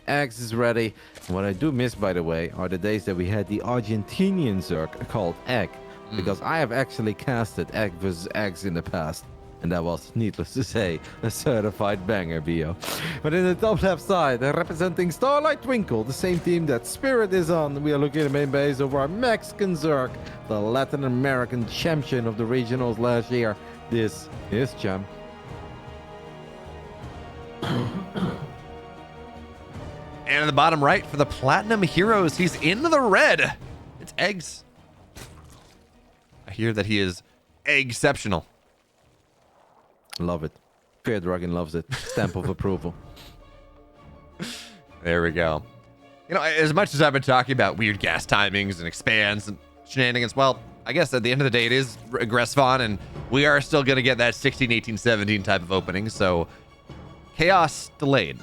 Eggs is ready. What I do miss, by the way, are the days that we had the Argentinian Zerg called Egg. Because I have actually casted Egg versus Eggs in the past. And that was, needless to say, a certified banger, Bio. But in the top left side, representing Starlight Twinkle, the same team that Spirit is on, we are looking at the main base of our Mexican Zerg, the Latin American champion of the regionals last year. This is Cham. And in the bottom right for the Platinum Heroes, he's in the red. It's Eggs. I hear that he is exceptional. Love it. Fear Dragon loves it. Stamp of approval. There we go. You know, as much as I've been talking about weird gas timings and expands and shenanigans, well, I guess at the end of the day, it is Gressvon, and we are still going to get that 16, 18, 17 type of opening, so chaos delayed.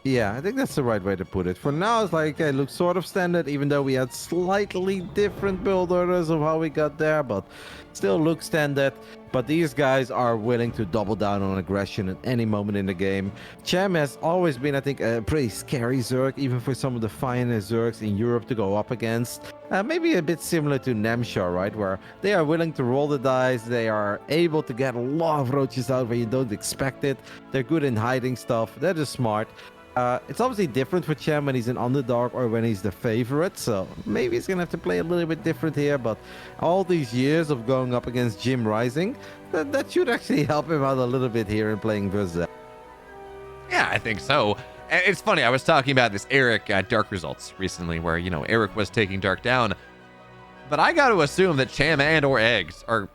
Yeah, I think that's the right way to put it. For now, it's like, it looks sort of standard, even though we had slightly different build orders of how we got there, but still looks standard. But these guys are willing to double down on aggression at any moment in the game. Cham has always been, I think, a pretty scary Zerg, even for some of the finest Zergs in Europe to go up against. Maybe a bit similar to Nemshar, right? Where they are willing to roll the dice. They are able to get a lot of roaches out where you don't expect it. They're good in hiding stuff. They're just smart. It's obviously different for Cham when he's an underdog or when he's the favorite, so maybe he's gonna have to play a little bit different here, but all these years of going up against Jim Rising, that should actually help him out a little bit here in playing versus. Yeah, I think so. And it's funny, I was talking about this Eric Dark results recently where, you know, Eric was taking Dark down, but I got to assume that Cham and or Eggs are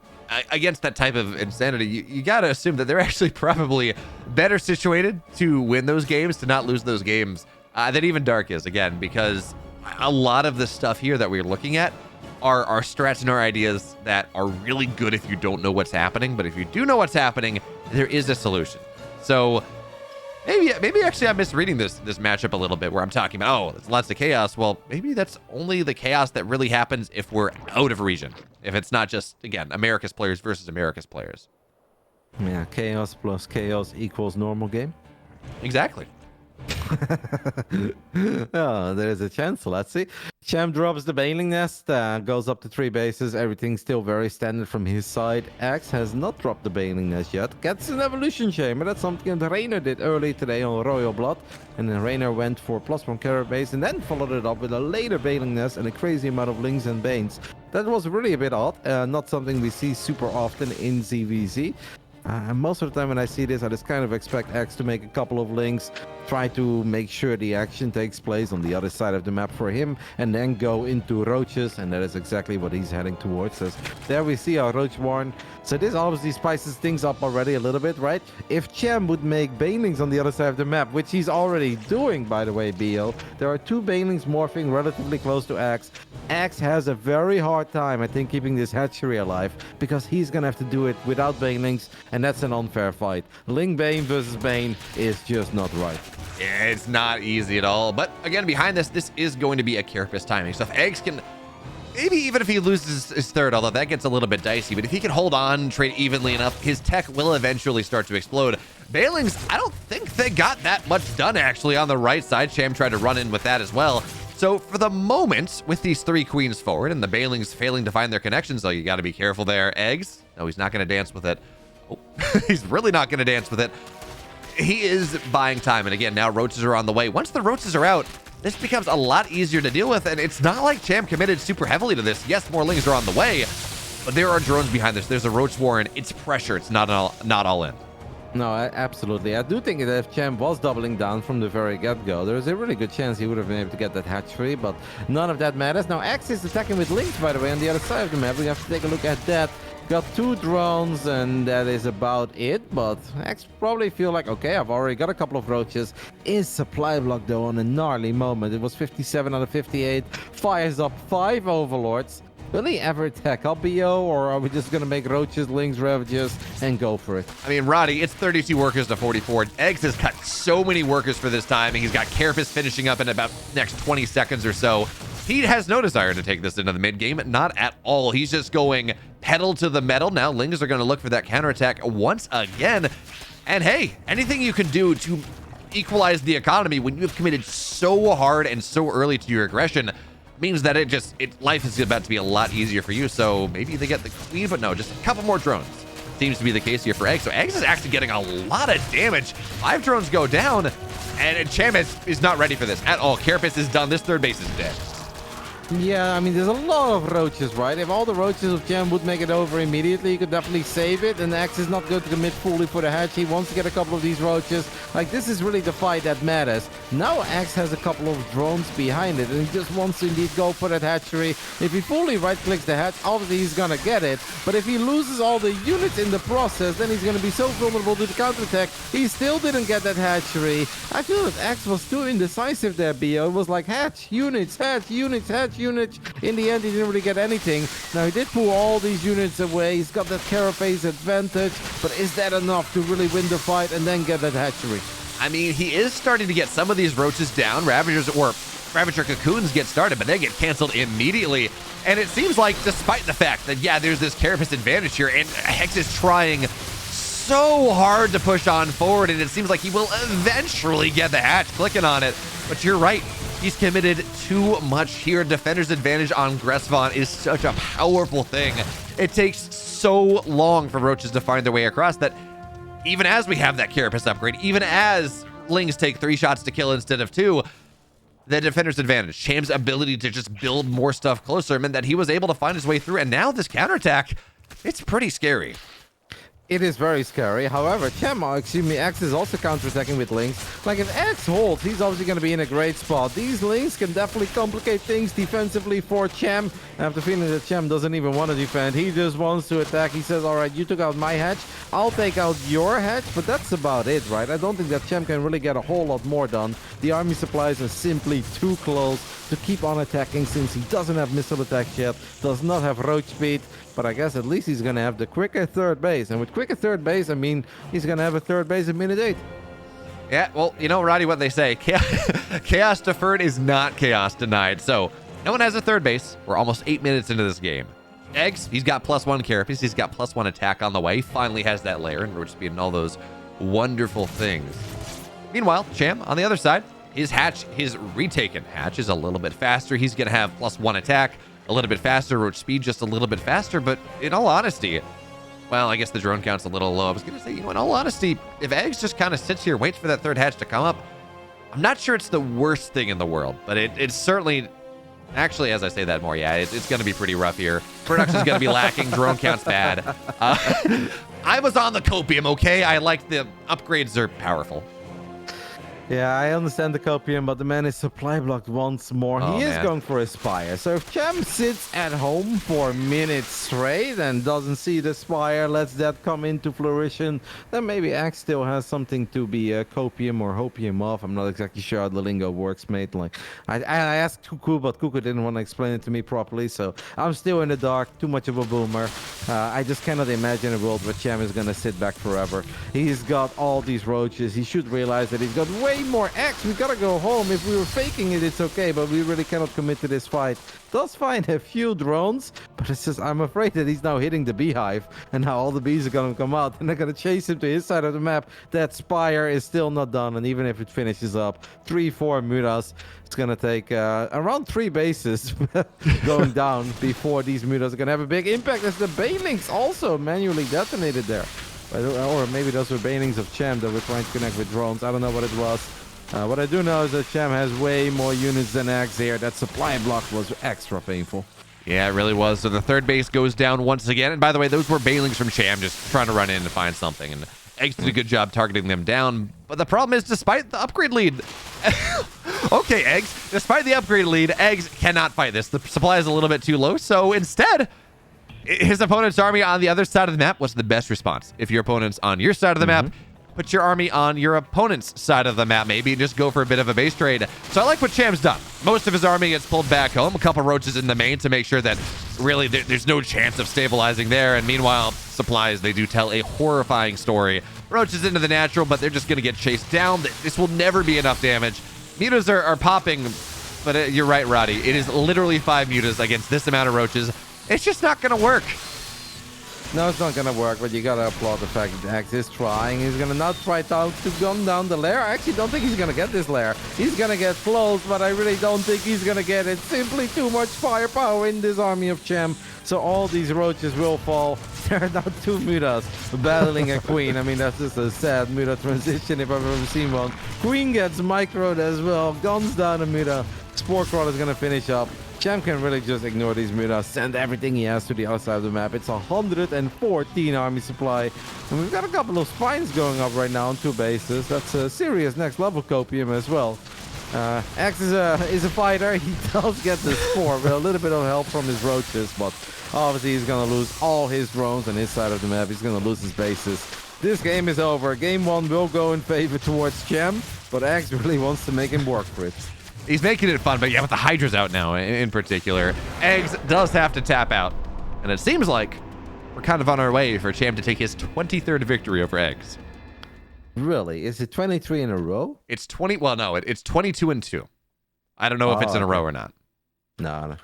against that type of insanity. You got to assume that they're actually probably better situated to win those games, to not lose those games, than even Dark is, again, because a lot of the stuff here that we're looking at are strats and our ideas that are really good if you don't know what's happening, but if you do know what's happening, there is a solution. So maybe actually I'm misreading this matchup a little bit where I'm talking about, oh, there's lots of chaos. Well, maybe that's only the chaos that really happens if we're out of a region. If it's not just, again, America's players versus America's players. Yeah, chaos plus chaos equals normal game. Exactly. Oh, there's a chance. Let's see. Cham drops the Baneling Nest, goes up to 3 bases. Everything's still very standard from his side. Axe has not dropped the Baneling Nest yet. Gets an Evolution Chamber. That's something that Rainer did early today on Royal Blood. And then Rainer went for +1 carrot base and then followed it up with a later Baneling Nest and a crazy amount of Lings and Banes. That was really a bit odd. Not something we see super often in ZVZ. Most of the time when I see this, I just kind of expect X to make a couple of links, try to make sure the action takes place on the other side of the map for him, and then go into roaches, and that is exactly what he's heading towards us. There we see our roach warren. So this obviously spices things up already a little bit, right? If Cham would make banelings on the other side of the map, which he's already doing, by the way, BO, there are 2 banelings morphing relatively close to Axe. Axe has a very hard time, I think, keeping this hatchery alive, because he's gonna have to do it without banelings, and that's an unfair fight. Ling Bane versus Bane is just not right. Yeah, it's not easy at all. But again, behind this is going to be a Carapace timing. So if Eggs can, maybe even if he loses his third, although that gets a little bit dicey, but if he can hold on, trade evenly enough, his tech will eventually start to explode. Bailings, I don't think they got that much done actually on the right side. Cham tried to run in with that as well. So for the moment, with these 3 queens forward and the Bailings failing to find their connections, though, you got to be careful there. Eggs, no, he's not going to dance with it. Oh, he's really not going to dance with it. He is buying time, and again, now roaches are on the way. Once the roaches are out, this becomes a lot easier to deal with, and it's not like Cham committed super heavily to this. Yes, more lings are on the way, but there are drones behind this. There's a roach warren. It's pressure. It's not all in. No, absolutely. I do think that if Cham was doubling down from the very get-go, there's a really good chance he would have been able to get that hatchery, but none of that matters. Now, X is attacking with links, by the way, on the other side of the map. We have to take a look at that. Got 2 drones, and that is about it, but X probably feel like, okay, I've already got a couple of roaches. Is supply block, though, on a gnarly moment. It was 57 out of 58. Fires up 5 overlords. Will he ever attack up BO, or are we just going to make roaches, lings, ravages, and go for it? I mean, Roddy, it's 32 workers to 44. Eggs has cut so many workers for this time, and he's got Carapace finishing up in about next 20 seconds or so. He has no desire to take this into the mid game, not at all. He's just going pedal to the metal. Now Lings are going to look for that counterattack once again. And hey, anything you can do to equalize the economy when you have committed so hard and so early to your aggression means that life is about to be a lot easier for you. So maybe they get the queen, but no, just a couple more drones. Seems to be the case here for eGGz. So eGGz is actually getting a lot of damage. 5 drones go down, and Cham is not ready for this at all. Carapace is done. This third base is dead. Yeah, I mean, there's a lot of roaches, right? If all the roaches of Cham would make it over immediately, you could definitely save it. And X is not going to commit fully for the hatch. He wants to get a couple of these roaches. Like, this is really the fight that matters. Now X has a couple of drones behind it, and he just wants to indeed go for that hatchery. If he fully right-clicks the hatch, obviously he's going to get it. But if he loses all the units in the process, then he's going to be so vulnerable to the counterattack. He still didn't get that hatchery. I feel that X was too indecisive there, BO. It was like hatch, units, hatch, units, hatch, units. In the end, he didn't really get anything. Now, he did pull all these units away. He's got that carapace advantage, but is that enough to really win the fight and then get that hatchery? I mean, he is starting to get some of these roaches down. Ravager cocoons get started, but they get canceled immediately. And it seems like, despite the fact that, yeah, there's this carapace advantage here, and Hex is trying so hard to push on forward, and it seems like he will eventually get the hatch, clicking on it. But you're right. He's committed too much here. Defender's advantage on Gressvon is such a powerful thing. It takes so long for roaches to find their way across that even as we have that carapace upgrade, even as Lings take 3 shots to kill instead of 2, the defender's advantage, Cham's ability to just build more stuff closer meant that he was able to find his way through. And now this counterattack, it's pretty scary. It is very scary. However, X is also counterattacking with Lings. Like, if X holds, he's obviously going to be in a great spot. These Lings can definitely complicate things defensively for Cham. I have the feeling that Cham doesn't even want to defend. He just wants to attack. He says, all right, you took out my hatch. I'll take out your hatch. But that's about it, right? I don't think that Cham can really get a whole lot more done. The army supplies are simply too close to keep on attacking since he doesn't have missile attacks yet, does not have roach speed. But I guess at least he's going to have the quicker third base. And with quicker third base, I mean, he's going to have a third base in minute 8. Yeah, well, you know, Roddy, what they say, chaos deferred is not chaos denied. So no one has a third base. We're almost 8 minutes into this game. eGGz, he's got +1 carapace. He's got +1 attack on the way. He finally has that lair and roach speed and all those wonderful things. Meanwhile, Cham, on the other side, his retaken hatch is a little bit faster. He's going to have +1 attack, a little bit faster, roach speed just a little bit faster. But in all honesty, well, I guess the drone count's a little low. I was going to say, you know, in all honesty, if eGGz just kind of sits here, waits for that third hatch to come up, I'm not sure it's the worst thing in the world, but it's certainly, actually, as I say that more, yeah, it's going to be pretty rough here. Production's going to be lacking. Drone count's bad. I was on the copium, okay? I like the upgrades are powerful. Yeah, I understand the copium, but the man is supply blocked once more. Oh, he is man. going for a Spire. So if Cham sits at home for minutes straight and doesn't see the Spire, lets that come into fruition, then maybe X still has something to be copium or hopium off. I'm not exactly sure how the lingo works, mate. Like, I asked Cuckoo, but Cuckoo didn't want to explain it to me properly, so I'm still in the dark, too much of a boomer. I just cannot imagine a world where Cham is going to sit back forever. He's got all these roaches. He should realize that he's got way more X. We gotta go home. If we were faking it, it's okay, but we really cannot commit to this fight. Does find a few drones, but it's just, I'm afraid that he's now hitting the beehive, and now all the bees are gonna come out, and they're gonna chase him to his side of the map. That Spire is still not done, and even if it finishes up, 3-4 mutas, it's gonna take around 3 bases going down before these mutas are gonna have a big impact, as the Banelings also manually detonated there. Or maybe those were Banelings of Cham that were trying to connect with drones. I don't know what it was. What I do know is that Cham has way more units than eGGz here. That supply block was extra painful. Yeah, it really was. So the third base goes down once again. And by the way, those were Banelings from Cham just trying to run in and find something. And eGGz did a good job targeting them down. But the problem is, despite the upgrade lead... okay, eGGz. Despite the upgrade lead, eGGz cannot fight this. The supply is a little bit too low. So instead... his opponent's army on the other side of the map was the best response. If your opponent's on your side of the map, put your army on your opponent's side of the map, maybe, and just go for a bit of a base trade. So I like what Cham's done. Most of his army gets pulled back home, a couple roaches in the main to make sure that really there's no chance of stabilizing there. And meanwhile, supplies, they do tell a horrifying story. Roaches into the natural, but they're just going to get chased down. This will never be enough damage. Mutas are popping, but you're right, Roddy. It is literally 5 mutas against this amount of roaches. It's just not going to work. No, it's not gonna work, but you gotta applaud the fact that X is trying. He's gonna not try to gun down the lair. I actually don't think he's gonna get this lair. He's gonna get close, but I really don't think he's gonna get it. Simply too much firepower in this army of Cham. So all these roaches will fall. There are now two Mutas battling a queen. I mean, that's just a sad Muta transition if I've ever seen one. Queen gets microed as well. Guns down a Muta. Spore Crawl is gonna finish up. Cham can really just ignore these Mutas, send everything he has to the outside of the map. It's 114 army supply. And we've got a couple of spines going up right now on 2 bases. That's a serious next level copium as well. X is a fighter. He does get the spore with a little bit of help from his roaches, but obviously he's going to lose all his drones on his side of the map. He's going to lose his bases. This game is over. Game 1 will go in favor towards Cham, but X really wants to make him work for it. He's making it fun, but yeah, with the Hydra's out now in particular, eGGz does have to tap out. And it seems like we're kind of on our way for Cham to take his 23rd victory over eGGz. Really? Is it 23 in a row? It's 20. Well, no, it's 22-2. I don't know if it's in a row or not. No.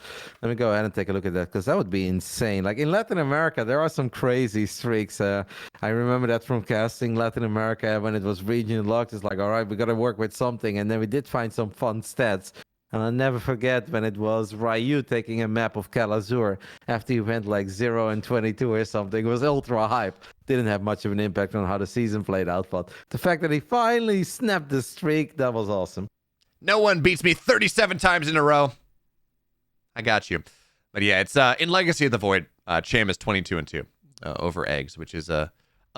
Let me go ahead and take a look at that, because that would be insane. Like in Latin America, there are some crazy streaks. I remember that from casting Latin America when it was region locked. It's like, all right, we got to work with something. And then we did find some fun stats. And I'll never forget when it was Ryu taking a map of Calazur after he went like 0-22 or something. It was ultra hype. Didn't have much of an impact on how the season played out. But the fact that he finally snapped the streak, that was awesome. No one beats me 37 times in a row. I got you. But yeah, it's in Legacy of the Void, Cham is 22-2 over eGGz, which is a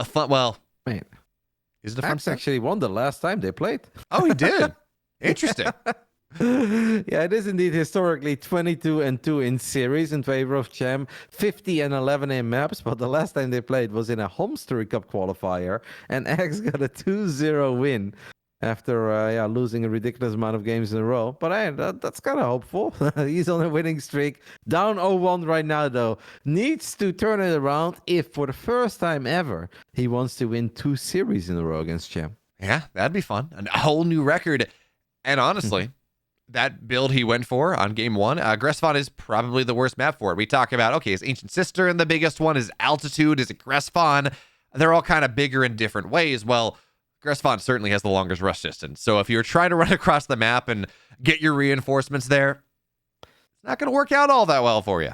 fun. Well, wait, is it a fun? Max actually won the last time they played. Oh, he did. Interesting. Yeah, it is indeed historically 22-2 in series in favor of Cham, 50-11 in maps, but the last time they played was in a Home Story Cup qualifier, and eGGz got a 2-0 win after losing a ridiculous amount of games in a row. But that's kind of hopeful. He's on a winning streak. Down 0-1 right now, though. Needs to turn it around if, for the first time ever, he wants to win 2 series in a row against Cham. Yeah, that'd be fun. A whole new record. And honestly, that build he went for on game 1, Gressfon is probably the worst map for it. We talk about, okay, is Ancient Sister and the biggest one? Is Altitude? Is it Gressfon? They're all kind of bigger in different ways. Well, Gressfon certainly has the longest rush distance. So if you're trying to run across the map and get your reinforcements there, it's not going to work out all that well for you.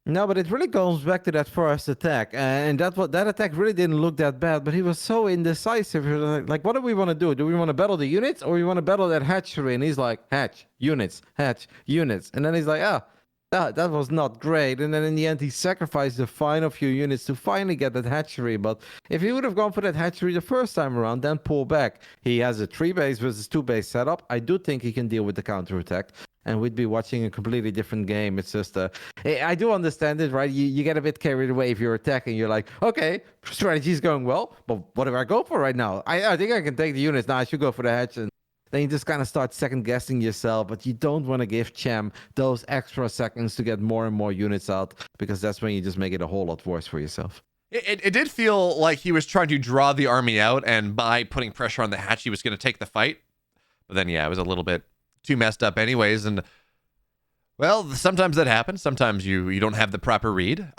No, but it really goes back to that first attack. And that attack really didn't look that bad, but he was so indecisive. Like, what do we want to do? Do we want to battle the units or we want to battle that hatchery? And he's like, hatch, units. And then he's like, that was not great. And then in the end, he sacrificed the final few units to finally get that hatchery. But if he would have gone for that hatchery the first time around, then pull back. He has a 3-base versus 2-base setup. I do think he can deal with the counterattack. And we'd be watching a completely different game. It's just, I do understand it, right? You get a bit carried away if you're attacking. You're like, okay, strategy's going well, but what do I go for right now? I think I can take the units. Now I should go for the hatch. And then you just kind of start second guessing yourself, but you don't want to give Cham those extra seconds to get more and more units out, because that's when you just make it a whole lot worse for yourself. It did feel like he was trying to draw the army out, and by putting pressure on the hatch, he was going to take the fight. But then, yeah, it was a little bit too messed up anyways, and well, sometimes that happens. Sometimes you don't have the proper read.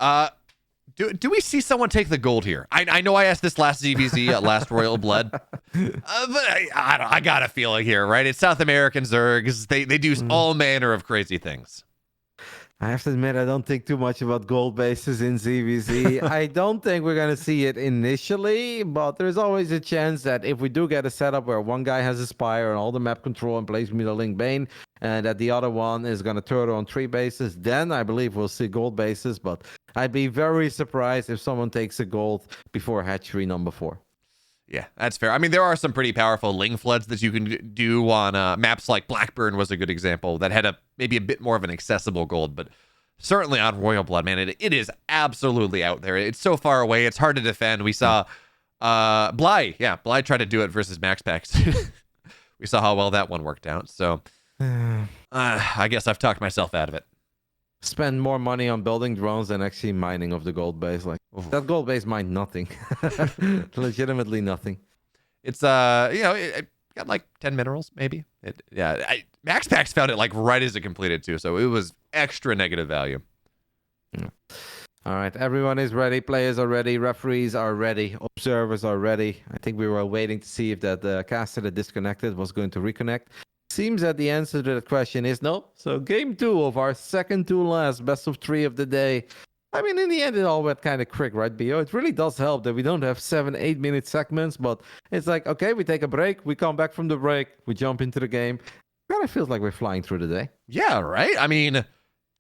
Do we see someone take the gold here? I know I asked this last ZVZ at last Royal Blood, but I got a feeling here, right? It's South American Zergs. They do all manner of crazy things. I have to admit, I don't think too much about gold bases in ZVZ. I don't think we're going to see it initially, but there's always a chance that if we do get a setup where one guy has a Spire and all the map control and plays Link Bane, and that the other one is going to turtle on 3 bases, then I believe we'll see gold bases, but I'd be very surprised if someone takes a gold before hatchery number 4. Yeah, that's fair. I mean, there are some pretty powerful Ling Floods that you can do on maps like Blackburn was a good example that had maybe a bit more of an accessible gold, but certainly on Royal Blood, man, it is absolutely out there. It's so far away. It's hard to defend. We saw Bly. Yeah, Bly tried to do it versus Max Packs. We saw how well that one worked out. So I guess I've talked myself out of it. Spend more money on building drones than actually mining of the gold base. Like, that gold base mined nothing. Legitimately nothing. It's it got like 10 minerals maybe. Max Packs found it like right as it completed too, so it was extra negative value. Yeah. All right, everyone is ready. Players are ready. Referees are ready. Observers are ready. I think we were waiting to see if that caster that disconnected was going to reconnect. Seems that the answer to that question is no. So game 2 of our second to last best of 3 of the day. I mean, in the end, it all went kind of quick, right, Bio? It really does help that we don't have 7-8 minute segments, but it's like, okay, we take a break, we come back from the break, we jump into the game. Kind of feels like we're flying through the day. Yeah, right. I mean,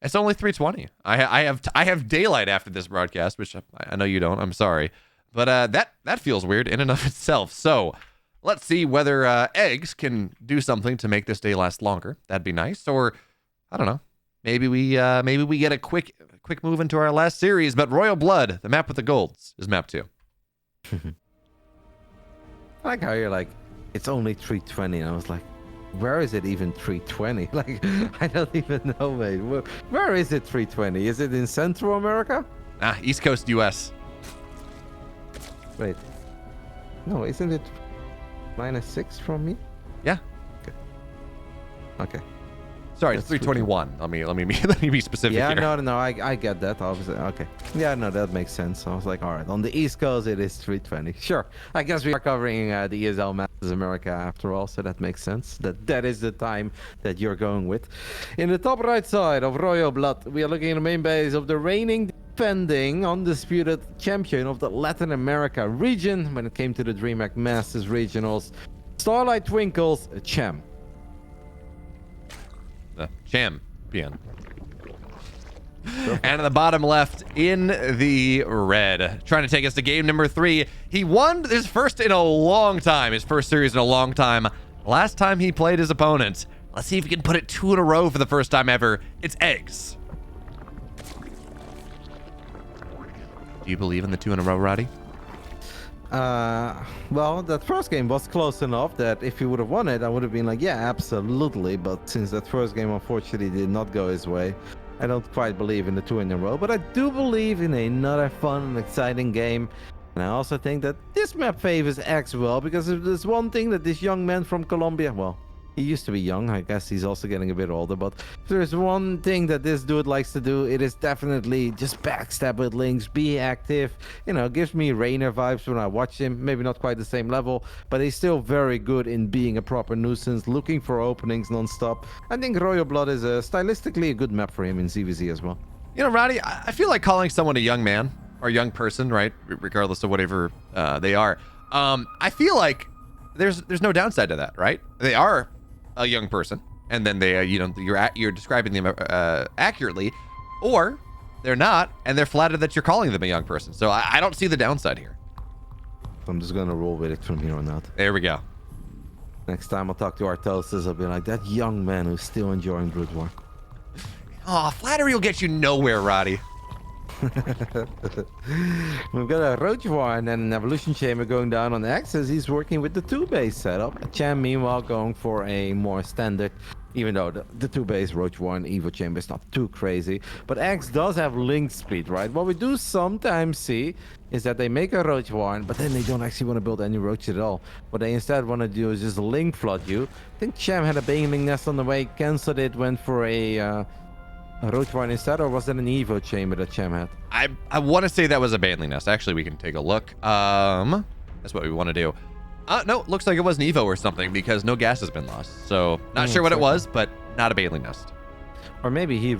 it's only 3:20. I have daylight after this broadcast, which I know you don't. I'm sorry, but that feels weird in and of itself. So let's see whether eGGz can do something to make this day last longer. That'd be nice. Or I don't know. Maybe we get a quick move into our last series. But Royal Blood, the map with the golds, is map 2. I like how you're like, it's only 3:20. And I was like, where is it even 3:20? Like, I don't even know, mate. Where is it 3:20? Is it in Central America? East Coast US. Wait. No, isn't it -6 from me? Yeah. Okay. Sorry, it's 3:21. Let me be specific yeah, here. no, I get that, obviously. Okay. Yeah, no, that makes sense. I was like, all right, on the East Coast, it is 3:20. Sure. I guess we are covering the ESL Masters America after all, so that makes sense. That is the time that you're going with. In the top right side of Royal Blood, we are looking at the main base of the reigning, defending, undisputed champion of the Latin America region when it came to the DreamHack Masters Regionals. Starlight Twinkles, Cham. The champion. And at the bottom left, in the red, trying to take us to game number 3. He won his first in a long time, his first series in a long time. Last time he played his opponent. Let's see if he can put it 2 in a row for the first time ever. It's eGGz. Do you believe in the 2 in a row, Roddy? Well, that first game was close enough that if he would have won it, I would have been like, yeah, absolutely. But since that first game unfortunately did not go his way, I don't quite believe in the 2 in a row. But I do believe in another fun and exciting game. And I also think that this map favors eGGz well, because if there's one thing that this young man from Colombia, well, he used to be young. I guess he's also getting a bit older. But if there's one thing that this dude likes to do, it is definitely just backstab with links, be active. You know, gives me Rainer vibes when I watch him. Maybe not quite the same level, but he's still very good in being a proper nuisance, looking for openings non-stop. I think Royal Blood is stylistically a good map for him in ZVZ as well. You know, Roddy, I feel like calling someone a young man or a young person, right, regardless of whatever they are. I feel like there's no downside to that, right? They are a young person, and then they, you're describing them accurately, or they're not, and they're flattered that you're calling them a young person. So I don't see the downside here. I'm just gonna roll with it from here on out. There we go. Next time I'll talk to our toasters, I'll be like, that young man who's still enjoying Brood War. Oh, flattery will get you nowhere, Roddy. We've got a Roach War and then an Evolution Chamber going down on X as he's working with the 2-base setup. Cham, meanwhile, going for a more standard, even though the 2-base Roach War and Evo Chamber is not too crazy. But X does have link speed, right? What we do sometimes see is that they make a Roach War, but then they don't actually want to build any roaches at all. What they instead want to do is just link flood you. I think Cham had a Baneling Nest on the way, cancelled it, went for a Roach Warren instead, or was that an Evo Chamber that Cham had? I want to say that was a Baneling Nest. Actually, we can take a look. That's what we want to do. No, looks like it was an Evo or something because no gas has been lost. So not sure what it was, but not a Baneling Nest. Or maybe he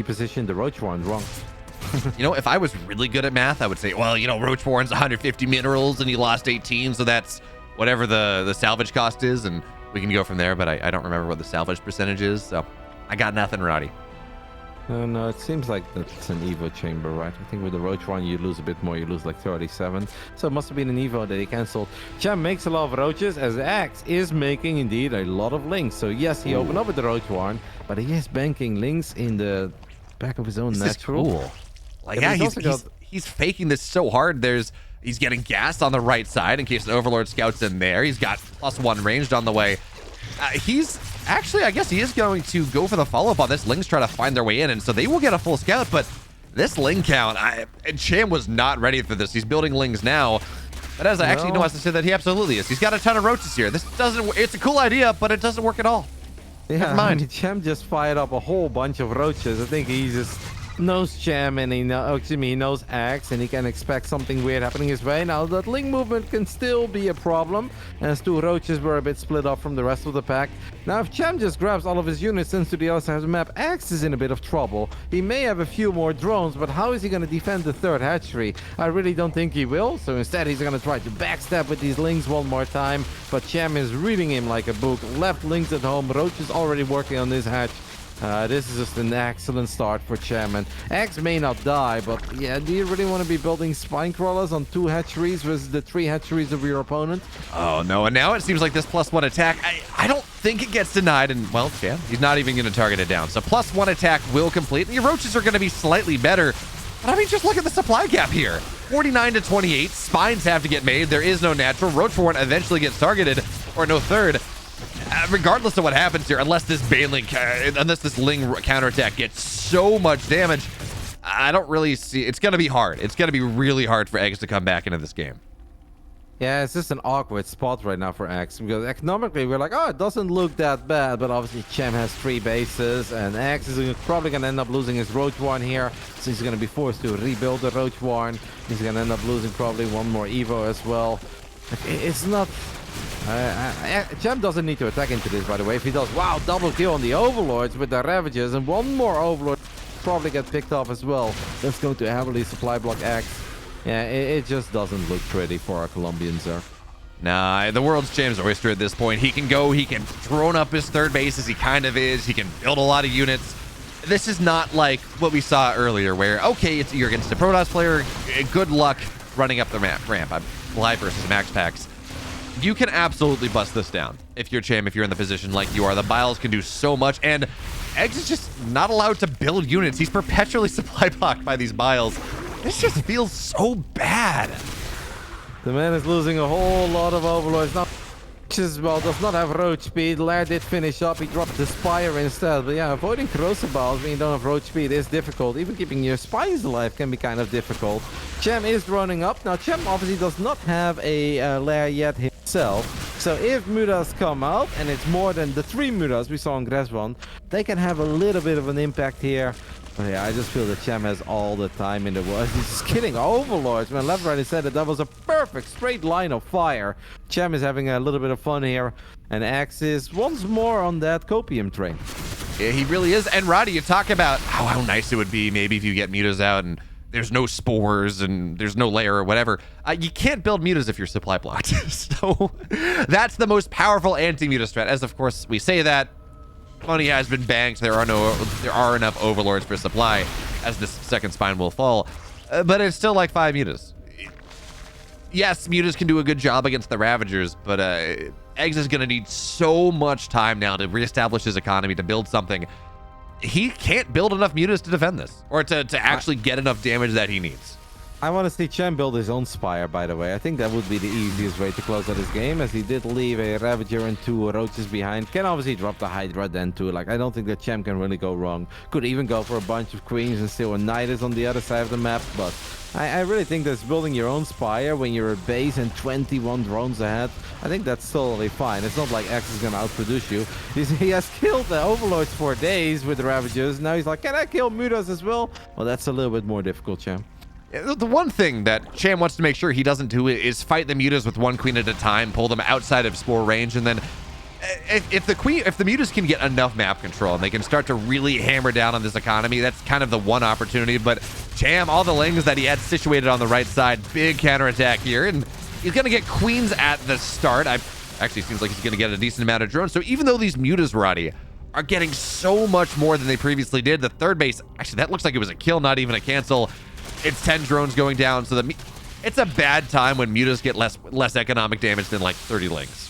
positioned the Roach Warren wrong. You know, if I was really good at math, I would say, well, you know, Roach Warren's 150 minerals and he lost 18, so that's whatever the salvage cost is, and we can go from there. But I don't remember what the salvage percentage is, so I got nothing, Roddy. No, it seems like that's an Evo Chamber, right? I think with the Roach one, you lose a bit more. You lose like 37. So it must have been an Evo that he cancelled. Cham makes a lot of Roaches, as eGGz is making, indeed, a lot of links. So yes, he opened up with the Roach one, but he is banking links in the back of his own natural. This is cool. Like, yeah, he's faking this so hard. He's getting gas on the right side in case the Overlord Scout's in there. He's got +1 ranged on the way. He's actually, I guess he is going to go for the follow-up on this. Lings try to find their way in, and so they will get a full scout, but this Ling count, Cham was not ready for this. He's building Lings now. But as I actually know, has to say that he absolutely is. He's got a ton of roaches here. It's a cool idea, but it doesn't work at all. Yeah, never mind. Cham just fired up a whole bunch of roaches. I think he's just knows Cham and he knows Axe, and he can expect something weird happening his way. Now that link movement can still be a problem, as two roaches were a bit split off from the rest of the pack. Now if Cham just grabs all of his units into the other side of the map, Axe is in a bit of trouble. He may have a few more drones, but how is he going to defend the third hatchery? I really don't think he will, so instead he's going to try to backstab with these links one more time, but Cham is reading him like a book. Left links at home, Roach is already working on this hatch. This is just an excellent start for Cham, and X may not die, but yeah, do you really want to be building spine crawlers on 2 hatcheries versus the 3 hatcheries of your opponent? Oh no, and now it seems like this +1 attack, I don't think it gets denied, and well, Cham, he's not even going to target it down. So +1 attack will complete, and your roaches are going to be slightly better. But I mean, just look at the supply gap here. 49 to 28, spines have to get made, there is no natural, roach warrant eventually gets targeted, or no third. Regardless of what happens here, unless this Ling counterattack gets so much damage, I don't really see. It's going to be hard. It's going to be really hard for eGGz to come back into this game. Yeah, it's just an awkward spot right now for X, because economically we're like, oh, it doesn't look that bad, but obviously Cham has 3 bases, and X is probably going to end up losing his Roach Warren here, so he's going to be forced to rebuild the Roach Warren. He's going to end up losing probably one more Evo as well. It's not... Cham doesn't need to attack into this, by the way. If he does, wow, double kill on the Overlords with the Ravagers, and one more Overlord probably get picked off as well. That's going to heavily supply block X. Yeah, it just doesn't look pretty for our Colombians there. Nah, the world's Cham's oyster at this point. He can go, he can drone up his third base as he kind of is. He can build a lot of units. This is not like what we saw earlier where, okay, you're against a Protoss player, good luck running up the ramp. I'm live versus max packs. You can absolutely bust this down if you're Cham, if you're in the position like you are. The Biles can do so much, and eGGz is just not allowed to build units. He's perpetually supply blocked by these Biles. This just feels so bad. The man is losing a whole lot of Overlords now. As well does not have roach speed. Lair did finish up. He dropped the Spire instead. But yeah, avoiding corrosive balls when you don't have roach speed is difficult. Even keeping your spines alive can be kind of difficult. Cham is running up. Now Cham obviously does not have a Lair yet himself. So if Mutas come out, and it's more than the 3 Mutas we saw in Greswan, they can have a little bit of an impact here. But yeah, I just feel that Cham has all the time in the world. He's just killing Overlords. Man, Left Rider said that was a perfect straight line of fire. Cham is having a little bit of fun here. And Axe is once more on that copium train. Yeah, he really is. And Roddy, you talk about how nice it would be maybe if you get Mutas out and there's no spores and there's no layer or whatever. You can't build Mutas if you're supply blocked. So that's the most powerful anti-Muta strat. As of course we say that, money has been banked. There are enough Overlords for supply, as this second spine will fall. But it's still like 5 Mutas. Yes, Mutas can do a good job against the Ravagers, but eGGz is going to need so much time now to reestablish his economy, to build something. He can't build enough Mutas to defend this, or to actually get enough damage that he needs. I want to see Cham build his own Spire, by the way. I think that would be the easiest way to close out his game, as he did leave a Ravager and 2 Roaches behind. Can obviously drop the Hydra then too. Like, I don't think that Cham can really go wrong. Could even go for a bunch of Queens and still a Nidus on the other side of the map, but I really think that building your own Spire when you're a base and 21 drones ahead, I think that's totally fine. It's not like X is going to outproduce you. He has killed the Overlords for days with the Ravagers. Now he's like, can I kill Mutas as well? Well, that's a little bit more difficult, Cham. The one thing that Cham wants to make sure he doesn't do is fight the Mutas with 1 Queen at a time, pull them outside of Spore range, and then if the Mutas can get enough map control and they can start to really hammer down on this economy, that's kind of the one opportunity. But Cham, all the lings that he had situated on the right side, big counterattack here, and he's going to get Queens at the start. Actually seems like he's going to get a decent amount of drones. So even though these Mutas, Roddy, are getting so much more than they previously did, the third base, actually that looks like it was a kill, not even a cancel. It's 10 drones going down, so it's a bad time when Mutas get less economic damage than like 30 lings.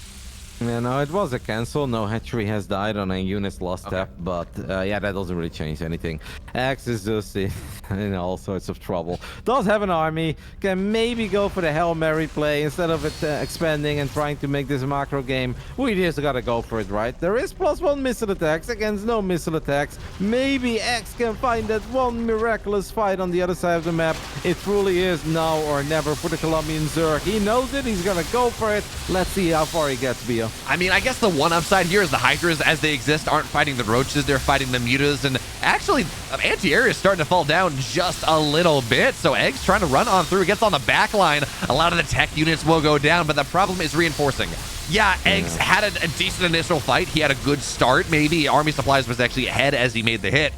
Yeah, no, it was a cancel. No hatchery has died on a unit's lost step, but yeah, that doesn't really change anything. Axe is just in all sorts of trouble. Does have an army, can maybe go for the Hail Mary play instead of it expanding and trying to make this a macro game. We just gotta go for it, right? There is +1 missile attacks against no missile attacks. Maybe X can find that one miraculous fight on the other side of the map. It truly is now or never for the Colombian Zerg. He knows it, he's gonna go for it. Let's see how far he gets beyond. go. I mean, I guess the one upside here is the Hydras, as they exist, aren't fighting the Roaches, they're fighting the Mutas, and actually, anti-air is starting to fall down just a little bit, so eGGz trying to run on through, gets on the back line. A lot of the tech units will go down, but the problem is reinforcing. Yeah, eGGz had a decent initial fight. He had a good start. Maybe Army Supplies was actually ahead as he made the hit.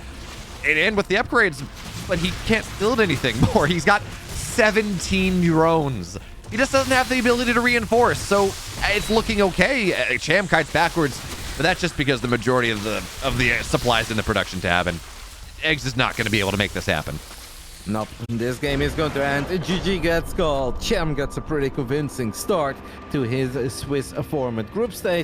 And with the upgrades, but he can't build anything more. He's got 17 drones. He just doesn't have the ability to reinforce, so it's looking okay. Cham kites backwards, but that's just because the majority of the supplies in the production tab, and eGGz is not going to be able to make this happen. Nope, this game is going to end. GG gets called. Cham gets a pretty convincing start to his Swiss format group stage.